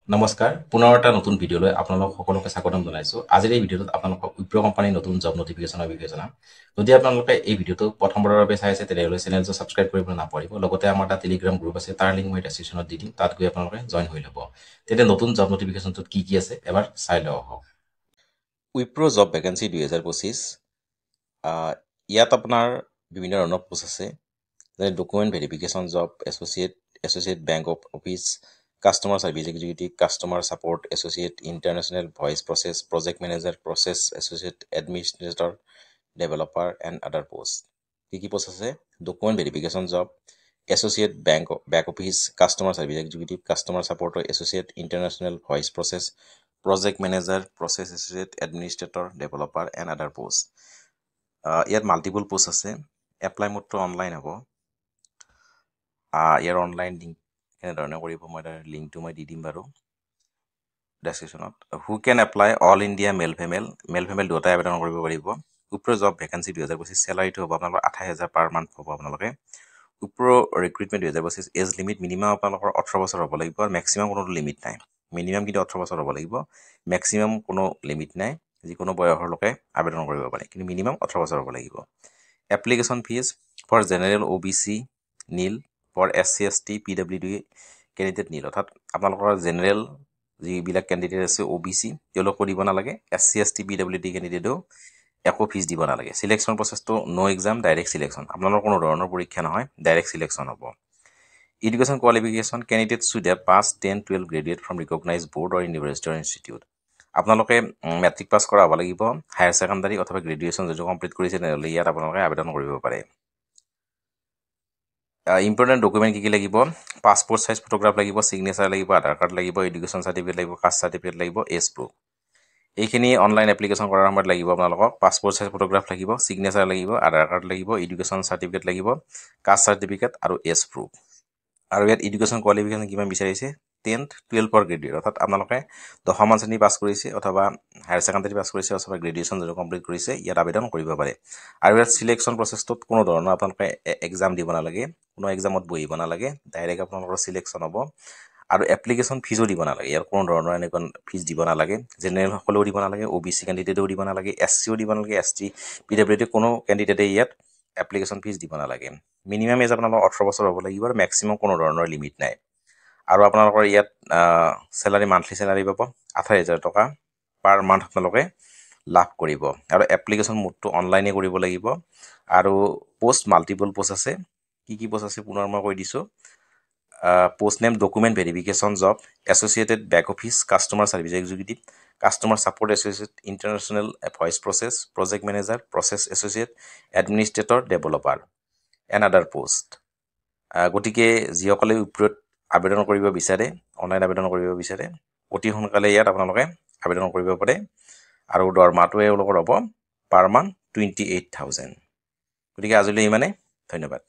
নমস্কাৰ পুনৰ এটা নতুন ভিডিঅ'লৈ আপোনালোক সকলোকে স্বাগতম জনাইছোঁ। আজিৰ এই ভিডিঅ'টোত আপোনালোকক উইপ্ৰ কোম্পানীৰ নতুন জব নটিফিকেশ্যনৰ বিষয়ে জনাম। যদি আপোনালোকে এই ভিডিঅ'টো প্ৰথমবাৰৰ বাবে চাই আছে তেনেহ'লে চেনেলটো ছাবস্ক্ৰাইব কৰিবলৈ নাপাহৰিব। লগতে আমাৰ এটা টেলিগ্ৰাম গ্ৰুপ আছে, তাৰ লিংক মই ডেছক্ৰিপশ্যনত দি দিম, তাত গৈ আপোনালোকে জইন হৈ ল'ব। তেতিয়া নতুন জব নটিফিকেশ্যনটোত কি আছে এবাৰ চাই লওঁ আহক। Wipro job vacancy 2025। ইয়াত আপোনাৰ বিভিন্ন ধৰণৰ পোষ্ট আছে, যেনে document verification job, associate bank office, customer service executive, customer support associate, international voice process, project manager, process associate, administrator, developer and other post. কি পোষ্ট আছে? Document verification job, associate bank office, customer service executive, customer ছাপৰ্টৰ associate, international voice process, project manager, process associate, administrator, developer and other post. ইয়াত multiple post আছে। Apply মোডটো online হ'ব। ইয়াৰ online link কেনেধৰণে কৰিব, মই তাৰ লিংকটো মই দি দিম বাৰু ডেছক্ৰিপশ্যনত। Who can apply? All India male female দুয়োটাই আবেদন কৰিব পাৰিব। উইপ্ৰ জব ভেকেঞ্চি 2025। চেলাৰীটো হ'ব আপোনালোকৰ 28,000 পাৰ মান্থ হ'ব আপোনালোকে। Wipro recruitment 2025। Age limit minimum আপোনালোকৰ 18 বছৰ হ'ব লাগিব, আৰু মেক্সিমাম কোনো লিমিট নাই। মিনিমাম কিন্তু 18 বছৰ হ'ব লাগিব, মেক্সিমাম কোনো লিমিট নাই। যিকোনো বয়সৰ লোকে আবেদন কৰিব পাৰে, কিন্তু মিনিমাম 18 বছৰ হ'ব লাগিব। Application fees for general OBC nil, for SC ST PWD candidate nil. অৰ্থাৎ আপোনালোকৰ জেনেৰেল যিবিলাক কেণ্ডিডেট আছে OBC তেওঁলোকো দিব নালাগে, SC ST PWD কেণ্ডিডেটেও একো ফিজ দিব নালাগে। চিলেকশ্যন প্ৰচেছটো নো এক্সাম, ডাইৰেক্ট চিলেকশ্যন। আপোনালোকৰ কোনো ধৰণৰ পৰীক্ষা নহয়, ডাইৰেক্ট চিলেকশ্যন হ'ব। Education qualification candidate should have pass 10, 12 graduate from recognise board or university or institute. আপোনালোকে মেট্ৰিক পাছ কৰা হ'ব লাগিব, হায়াৰ ছেকেণ্ডাৰী অথবা গ্ৰেজুৱেশ্যন যদি কমপ্লিট কৰিছে তেনেহ'লে ইয়াত আপোনালোকে আবেদন কৰিব পাৰে। ইম্পৰ্টেণ্ট ডকুমেণ্ট কি লাগিব? পাছপৰ্ট চাইজ ফটোগ্ৰাফ লাগিব, ছিগনেচাৰ লাগিব, আধাৰ কাৰ্ড লাগিব, এডুকেশ্যন চাৰ্টিফিকেট লাগিব, কাষ্ট চাৰ্টিফিকেট লাগিব, এজ প্ৰুফ। এইখিনি অনলাইন এপ্লিকেশ্যন কৰাৰ সময়ত লাগিব আপোনালোকক। পাছপৰ্ট চাইজ ফটোগ্ৰাফ লাগিব, ছিগনেচাৰ লাগিব, আধাৰ কাৰ্ড লাগিব, এডুকেশ্যন চাৰ্টিফিকেট লাগিব, কাষ্ট চাৰ্টিফিকেট আৰু এজ প্ৰুফ। আৰু ইয়াত এডুকেশ্যন কোৱালিফিকেশ্যন কিমান বিচাৰিছে? 10th, 12 graduate. অৰ্থাৎ আপোনালোকে 10মান শ্ৰেণী পাছ কৰিছে অথবা হায়াৰ ছেকেণ্ডাৰী পাছ কৰিছে অথবা গ্ৰেজুৱেশ্যন যদি কমপ্লিট কৰিছে ইয়াত আবেদন কৰিব পাৰে। আৰু ইয়াত চিলেকশ্যন প্ৰচেছটোত কোনো ধৰণৰ আপোনালোকে এক্সাম দিব নালাগে, কোনো এক্সামত বহিব নালাগে, ডাইৰেক্ট আপোনালোকৰ চিলেকশ্যন হ'ব। আৰু এপ্লিকেশ্যন ফিজো দিব নালাগে, ইয়াৰ কোনো ধৰণৰ এনেকুৱা ফিজ দিব নালাগে। জেনেৰেল সকলেও দিব নালাগে, OBC কেণ্ডিডেটেও দিব নালাগে, SCও দিব নালাগে, ST PWD কোনো কেণ্ডিডেটে ইয়াত এপ্লিকেশ্যন ফিজ দিব নালাগে। মিনিমাম এজ আপোনালোকৰ 18 বছৰ হ'ব লাগিব, আৰু মেক্সিমাম কোনো ধৰণৰ লিমিট নাই। আৰু আপোনালোকৰ ইয়াত চেলাৰী মান্থলি চেলাৰী পাব 28,000 টকা পাৰ মান্থ আপোনালোকে লাভ কৰিব। আৰু এপ্লিকেশ্যন মোডটো অনলাইনে কৰিব লাগিব। আৰু পোষ্ট মাল্টিপল পোষ্ট আছে। কি পোষ্ট আছে পুনৰ মই কৈ দিছোঁ। Post name document verification job, associated bank office, customer service executive, customer support associate, international voice process, project manager, process associate, administrator, developer and other post. গতিকে যিসকলে উইপ্ৰত আবেদন কৰিব বিচাৰে, অনলাইন আবেদন কৰিব বিচাৰে, অতি সোনকালে ইয়াত আপোনালোকে আবেদন কৰিব পাৰে। আৰু দৰমহাটো এওঁলোকৰ হ'ব পাৰ মান্থ 28,000। গতিকে আজিলৈ ইমানে, ধন্যবাদ।